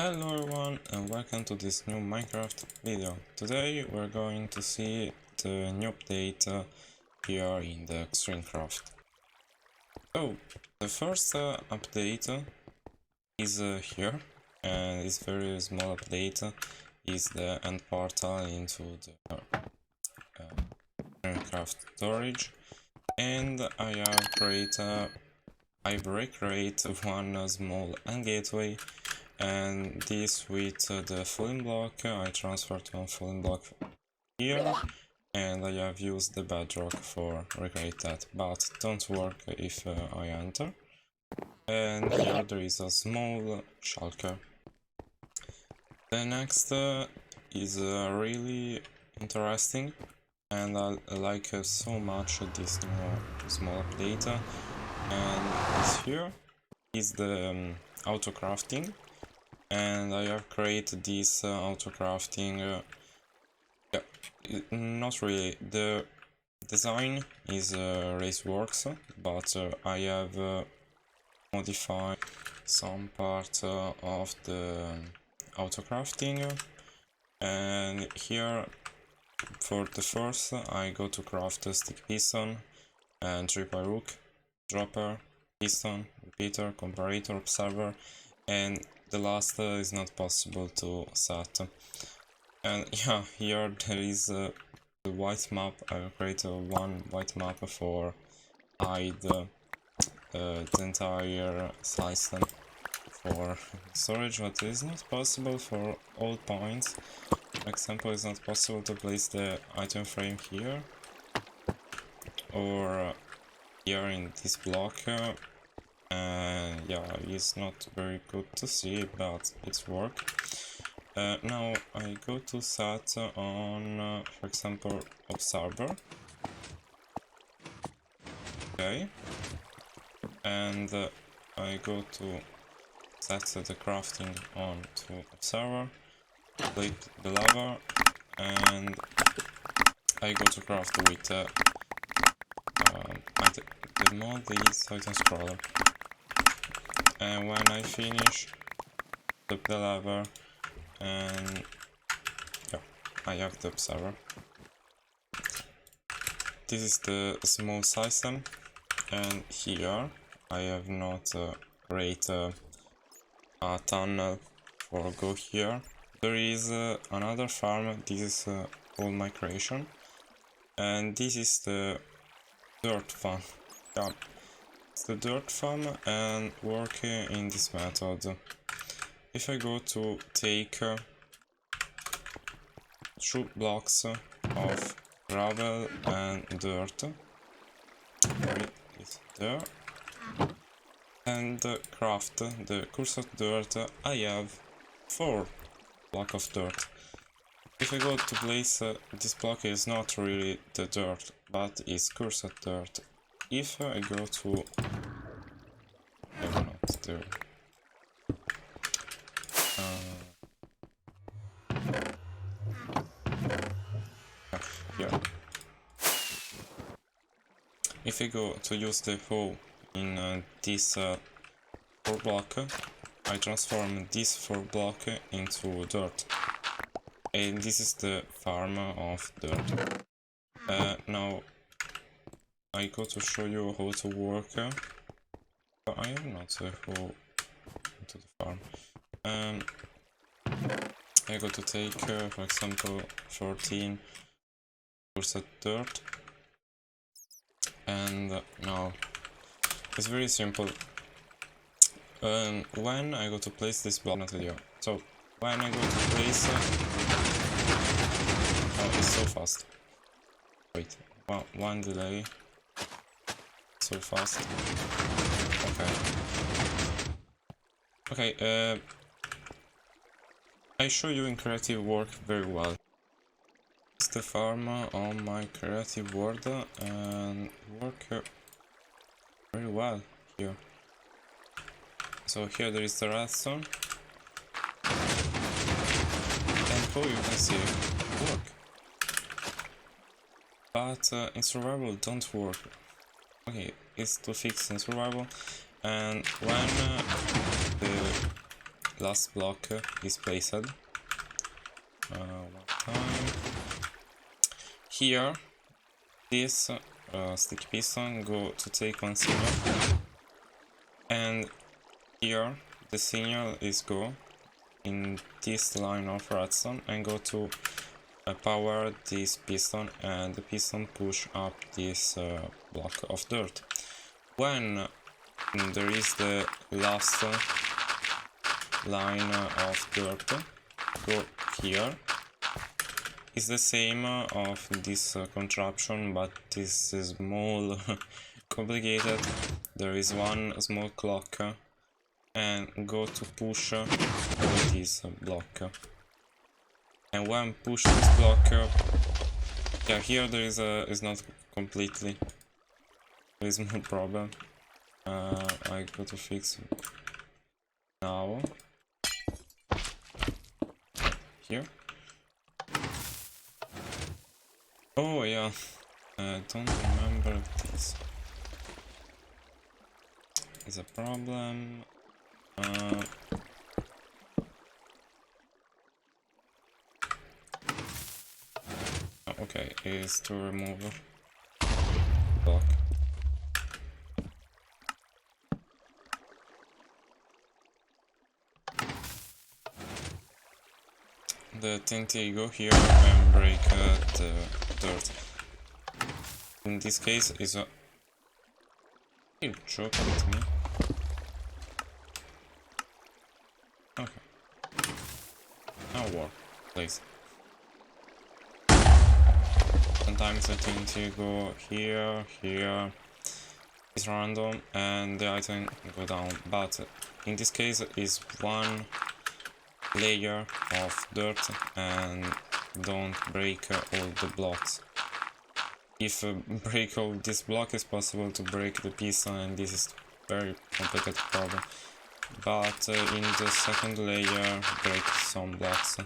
Hello everyone and welcome to this new Minecraft video. Today we're going to see the new update here in the ExtremeCraft. So the first update is here, and it's very small update, is the end portal into the Minecraft storage, and I have created one small end gateway. And this with the falling block, I transferred to one falling block here, and I have used the bedrock for recreate that, but don't work if I enter. And here there is a small shulker. The next is really interesting, and I like so much this new small update, and this here is the Autocrafting. And I have created this Autocrafting. Not really. The design is Raceworks, but I have modified some part of the Autocrafting. And here, for the first, I go to craft a stick piston and triple hook, dropper, piston, repeater, comparator, observer, and the last is not possible to set. And yeah, here there is the white map. I created one white map for hide the entire system for storage, but it is not possible for all points. For example, it's not possible to place the item frame here or here in this block. Yeah, it's not very good to see, but it's work. Now I go to set on, for example, observer. Okay, and I go to set the crafting on to observer, click the lever, and I go to craft with the mod is item scroller. And when I finish, flip the lever, and yeah, I have the observer. This is the small system, and here I have not created a tunnel for go here. There is another farm. This is all my creation, and this is the dirt farm. Yeah. The dirt farm and work in this method. If I go to take 2 blocks of gravel and dirt, there, and craft the cursed dirt, I have 4 blocks of dirt. If I go to place this block is not really the dirt, but is cursed dirt. If I go to here. If I go to use the hoe in this 4 block, I transform this 4 block into dirt. And this is the farm of dirt. Now I go to show you how to work. But I am not a hoe into the farm. I go to take, for example, 14 cursed dirt, and now it's very simple. When I go to place this block, not video. So when I go to place, oh, it's so fast. Wait, one delay. So fast. Okay, I show you in creative work very well. It's the farm on my creative world and work very well here. So here there is the redstone, and how you can see work. But in survival don't work. Okay, it's to fix in survival, and when the last block is placed. One time. Here, this sticky piston go to take one signal, and here the signal is go in this line of redstone and go to power this piston, and the piston push up this block of dirt. When there is the last line of dirt, go here. It's the same of this contraption, but this is more complicated. There is one small clock and go to push this block. And when push this block, yeah, here there is not completely. There is no problem. I go to fix now. Here. Oh yeah, I don't remember this. Is a problem. Okay, is to remove block. The TNT go here and break the dirt. In this case is a... You joke with me? Okay. Now work, please. Sometimes the TNT go here, here. It's random and the item go down, but in this case is one layer of dirt and don't break all the blocks. If break all this block, is possible to break the piston, and this is very complicated problem. But in the second layer, break some blocks.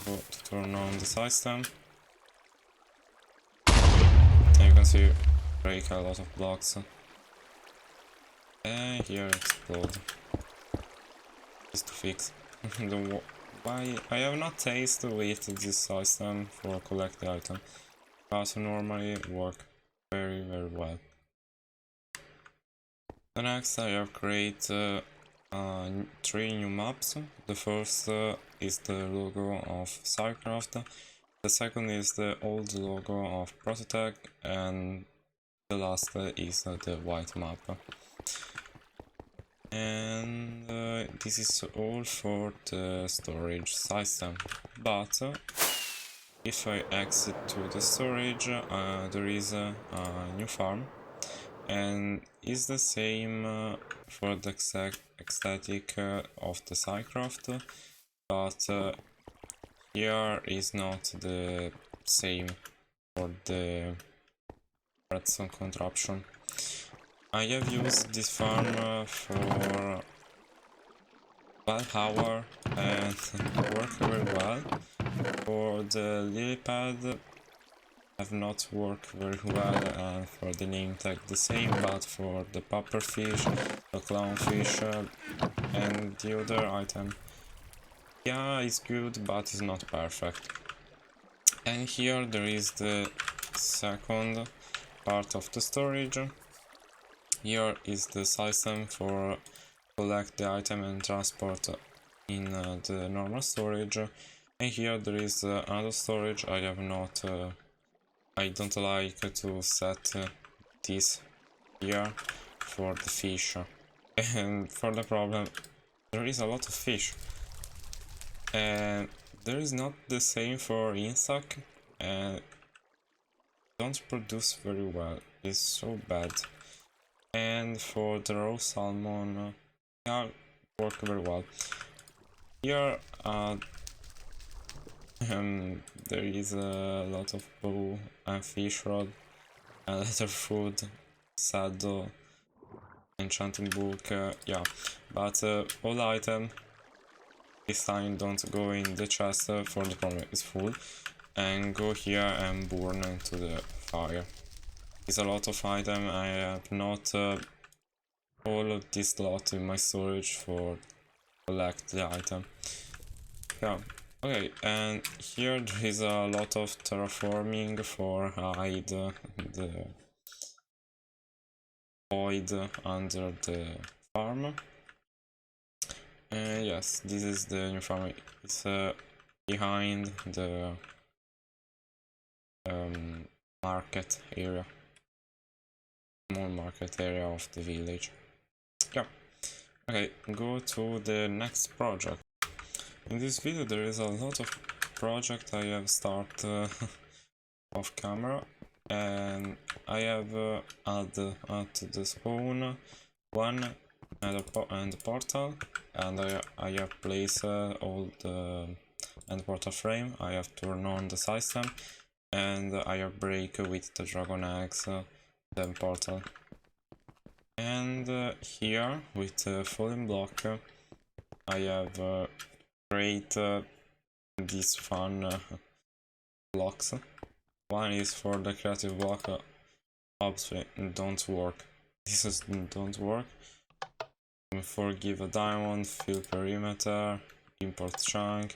Go to turn on the system. And you can see break a lot of blocks. And here explode. Just to fix. Why I have not tasted with this system for collect the item, but normally work very well. The next I have created 3 new maps. The first is the logo of ExtremeCraft. The second is the old logo of Prototech, and the last is the white map. And this is all for the storage system, but if I exit to the storage, there is a new farm, and is the same for the aesthetic of the ExtremeCraft, but here is not the same for the redstone contraption. I have used this farm for 12 hours and worked very well. For the lily pad have not worked very well, and for the name tag the same, but for the pufferfish, the clownfish and the other item, yeah, it's good but it's not perfect. And here there is the second part of the storage. Here is the system for collect the item and transport in the normal storage, and here there is another storage. I have not I don't like to set this here for the fish, and for the problem there is a lot of fish, and there is not the same for insect, and don't produce very well, it's so bad. And for the raw salmon, yeah, work very well. Here there is a lot of bow and fish rod, and leather food, saddle, enchanting book, yeah, but all item this time don't go in the chest for the problem is full, and go here and burn into the fire. It's a lot of item. I have not all of this lot in my storage for collect the item. Yeah. Okay, and here there is a lot of terraforming for hide the void under the farm. Yes, this is the new farm. It's behind the market area, small market area of the village. Yeah. Okay, go to the next project. In this video there is a lot of project I have started off camera, and I have added at the spawn one and portal, and I have placed all the end portal frame. I have turned on the system, and I have break with the dragon eggs the portal. And here with the falling block I have create these fun blocks. One is for the creative block, obviously don't work. This is don't work. Forgive a diamond, fill perimeter, import chunk,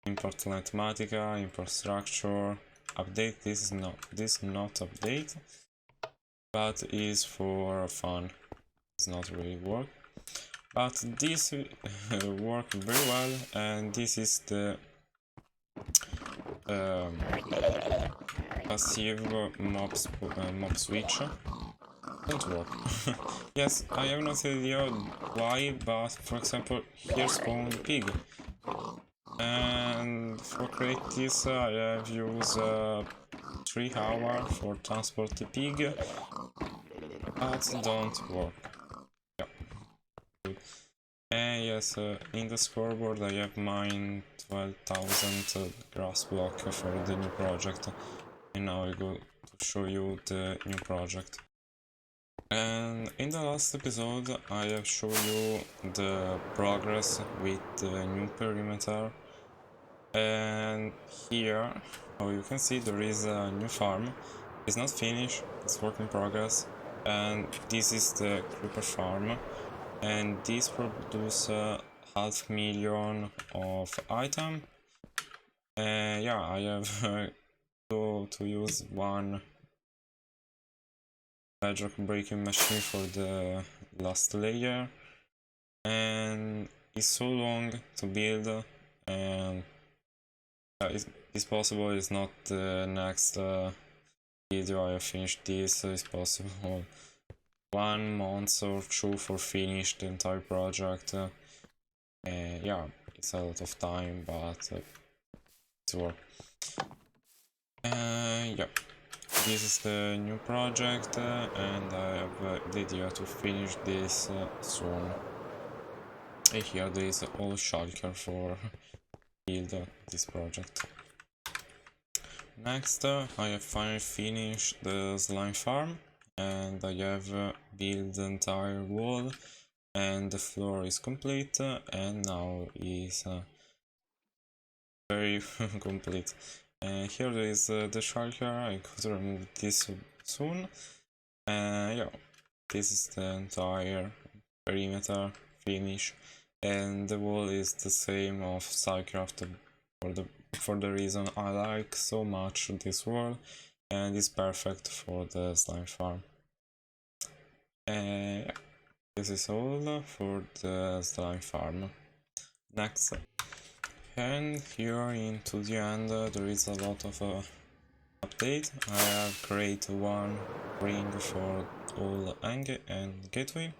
import mathematica, import structure, update. This not update, but is for fun. It's not really work. But this work very well, and this is the passive mob switch. Don't work. Yes, I have no idea why, but for example, here spawn pig, and for create this I have used 3 hours for transport the pig, but don't work. And yes, in the scoreboard I have mined 12,000 grass block for the new project, and now I go to show you the new project. And in the last episode I have shown you the progress with the new perimeter, and here, how you can see, there is a new farm. It's not finished, it's work in progress, and this is the creeper farm. And this produce 500,000 of item. Yeah, I have to use one bedrock breaking machine for the last layer, and it's so long to build, and it's possible it's not the next video I finish this. It's possible 1 month or 2 for finish the entire project. Yeah, it's a lot of time, but it's work. Yeah, this is the new project, and I have the idea to finish this soon. And here there is all shulker for build this project. Next, I have finally finished the slime farm, and I have built the entire wall, and the floor is complete, and now is very complete. And here there is the shulker. I could remove this soon. Yeah, this is the entire perimeter finish, and the wall is the same of Autocrafting for the reason I like so much this wall, and it's perfect for the slime farm. Yeah, this is all for the slime farm. Next, and here into the end there is a lot of update. I have created one ring for all end and gateway.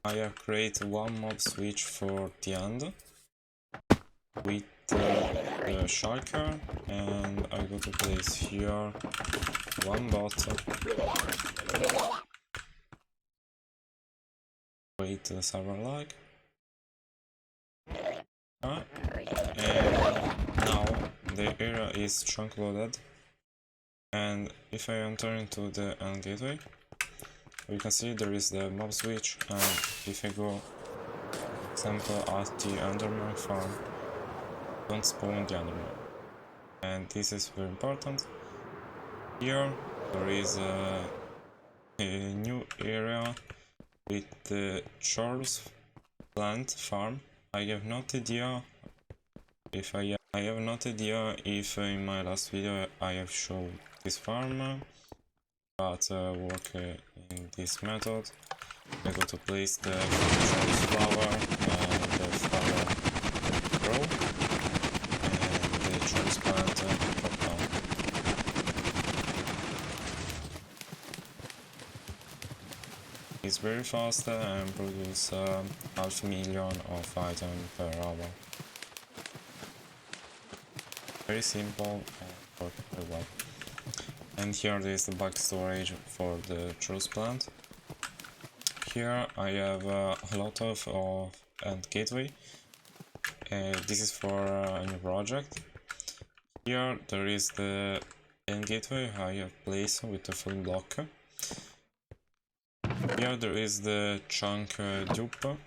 I have created one mob switch for the end with the shulker, and I go to place here one bot. Wait the server lag. And now the area is chunk loaded, and if I enter into the end gateway, you can see there is the mob switch, and if I go, for example, at the Enderman farm, don't spawn the Enderman. And this is very important. Here there is a new area with the Charles plant farm. I have not idea if I have not idea if in my last video I have shown this farm, but work in this method. I go to place the Charles flower, the flower grow, and the Charles plant drop down. It's very fast and produce 500,000 of items per hour. Very simple and work very well. And here is the back storage for the Charles plant. Here I have a lot of end gateway. This is for a new project. Here there is the end gateway I have placed with the full block. Here there is the chunk dupe,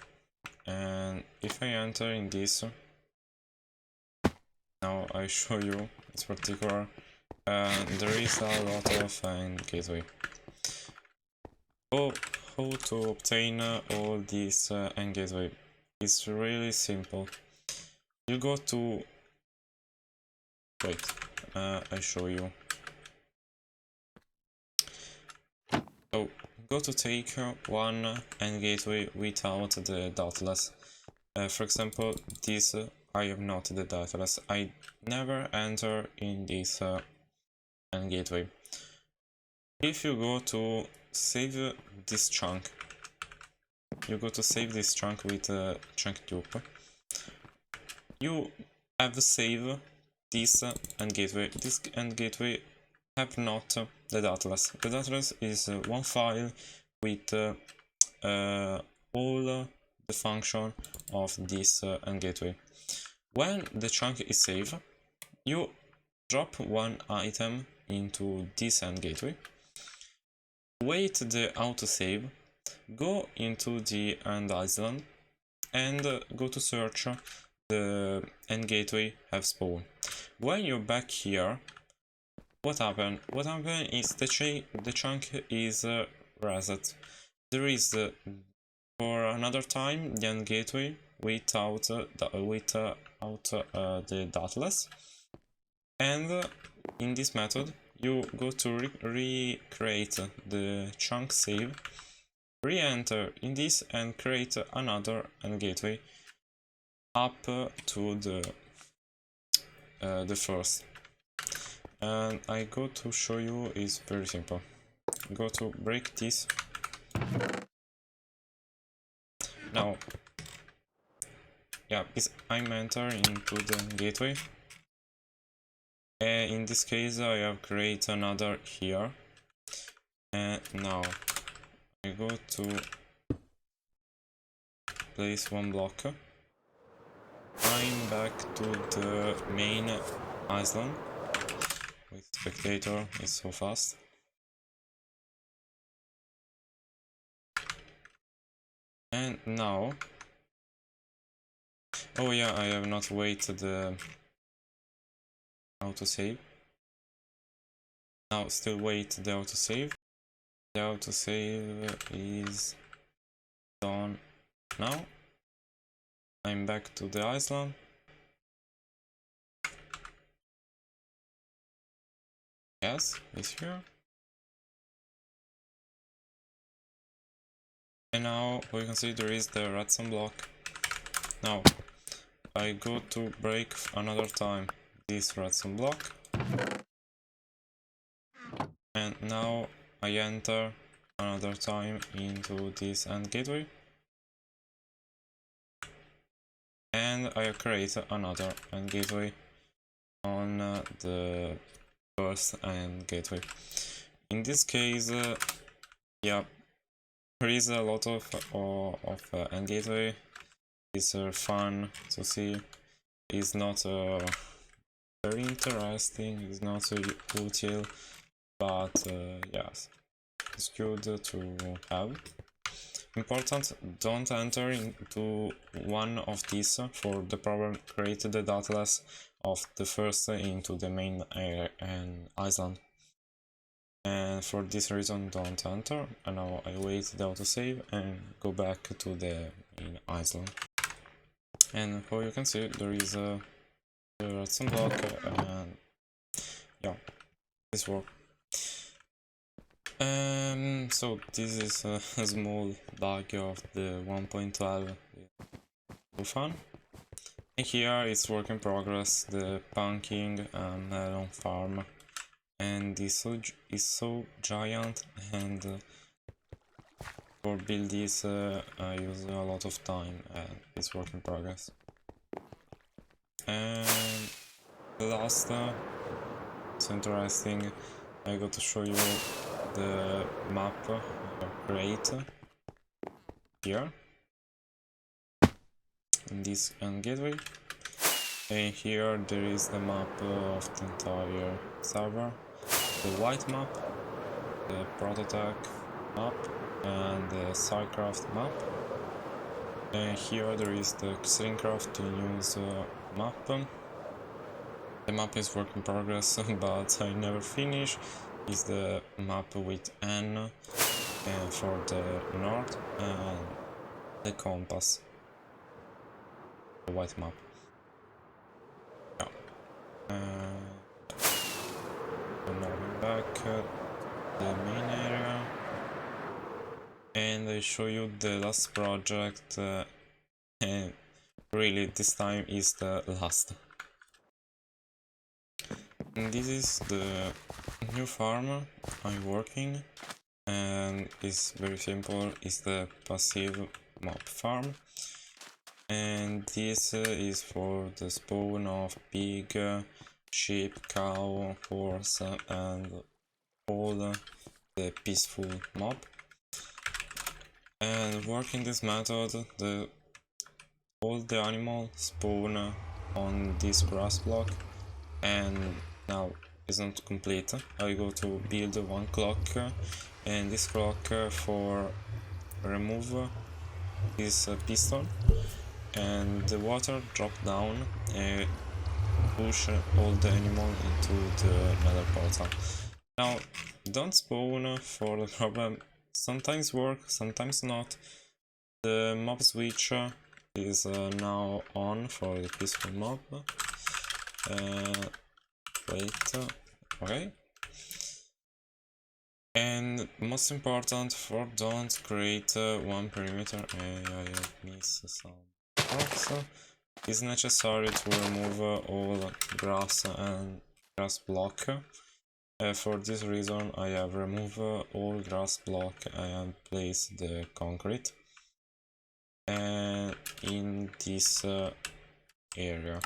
and if I enter in this, now I show you it's particular, there is a lot of end gateway. How to obtain all these end gateway? It's really simple. You go to, wait, I show you. So go to take one end gateway without the dotless. For example, this I have not the dotless. I never enter in this end gateway. If you go to save this chunk, you go to save this chunk with chunk dupe. You have save this end gateway. This end gateway have not the dotless. The dotless is one file with all the function of this end gateway. When the chunk is saved, you drop one item into this end gateway, wait the autosave, go into the end island, and go to search the end gateway have spawned. When you're back here, what happened? What happened is the chunk is reset. There is for another time the end gateway without the dotless, and in this method you go to recreate the chunk save, re-enter in this and create another end gateway up to the first. And I go to show you is very simple. Go to break this. Now, yeah, I'm entering into the gateway. In this case, I have created another here. And now I go to place one block. I'm back to the main island. With spectator, it's so fast. And now, oh yeah, I have not waited the autosave. Now still wait the autosave. The autosave is done now. I'm back to the island. Yes, it's here. And now we can see there is the redstone block. Now I go to break another time this redstone block. And now I enter another time into this end gateway. And I create another end gateway on the first end gateway. In this case, yeah, there is a lot of end gateway. It's fun to see. It's not very interesting. It's not so utile, but yes, it's good to have. Important, don't enter into one of these for the problem. Create the dotless of the first into the main area and island. and for this reason don't enter, and now I wait the autosave and go back to the main island. And how you can see, there is a redstone block, and yeah, this works. So this is a small bug of the 1.12 fun. And here it's work in progress, the pumpkin and melon farm, and this is so giant, and for build this I use a lot of time, and it's work in progress. And the last, it's interesting, I got to show you the map create here in this gateway, and here there is the map of the entire server, the white map, the prototype map, and the SciCraft map. And here there is the ExtremeCraft news map. The map is work in progress, but I never finish. Is the map with N for the north, and the compass, the white map. Yeah. Now we're back to the main area, and I show you the last project, and really this time is the last. And this is the new farm I'm working, and it's very simple. It's the passive mob farm, and this is for the spawn of pig, sheep, cow, horse, and all the peaceful mob. And working this method, all the animals spawn on this grass block, and now it's not complete. I go to build one clock, and this clock for remove this piston, and the water drop down and push all the animal into the nether portal. Now don't spawn for the problem. Sometimes work, sometimes not. The mob switch is now on for the peaceful mob. Wait, okay. And most important, for don't create one perimeter. I missed some blocks. It's necessary to remove all grass and grass block. For this reason, I have removed all grass block and placed the concrete in this area.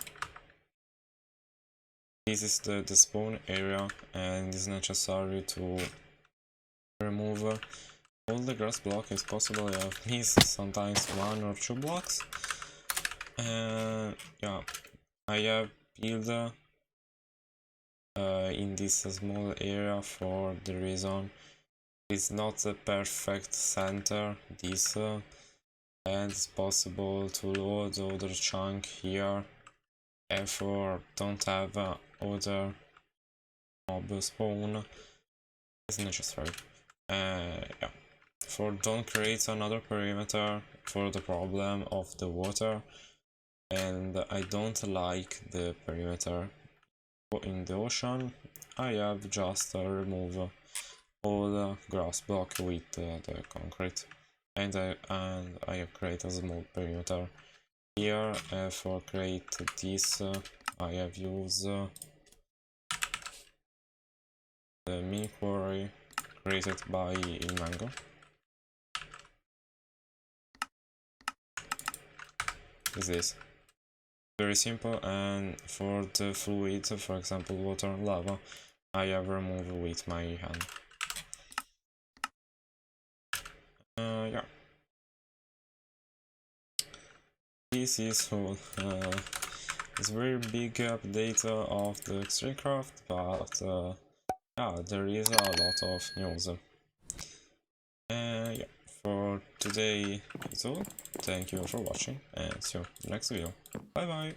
This is the spawn area, and it's necessary to remove all the grass block as possible. I have missed sometimes 1 or 2 blocks. Yeah, I have built in this small area for the reason it's not the perfect center. This and it's possible to load other chunk here. Therefore, don't have other mob spawn is necessary. Yeah, for don't create another perimeter for the problem of the water, and I don't like the perimeter in the ocean. I have just remove all grass block with the concrete, and I have created a small perimeter here. For create this, I have used the mini quarry created by Mango. This is very simple, and for the fluid, for example water and lava, I have removed with my hand. Yeah. This is all. It's a very big update of the ExtremeCraft, but yeah, there is a lot of news. Yeah, for today it's all. Thank you for watching, and see you in the next video. Bye bye!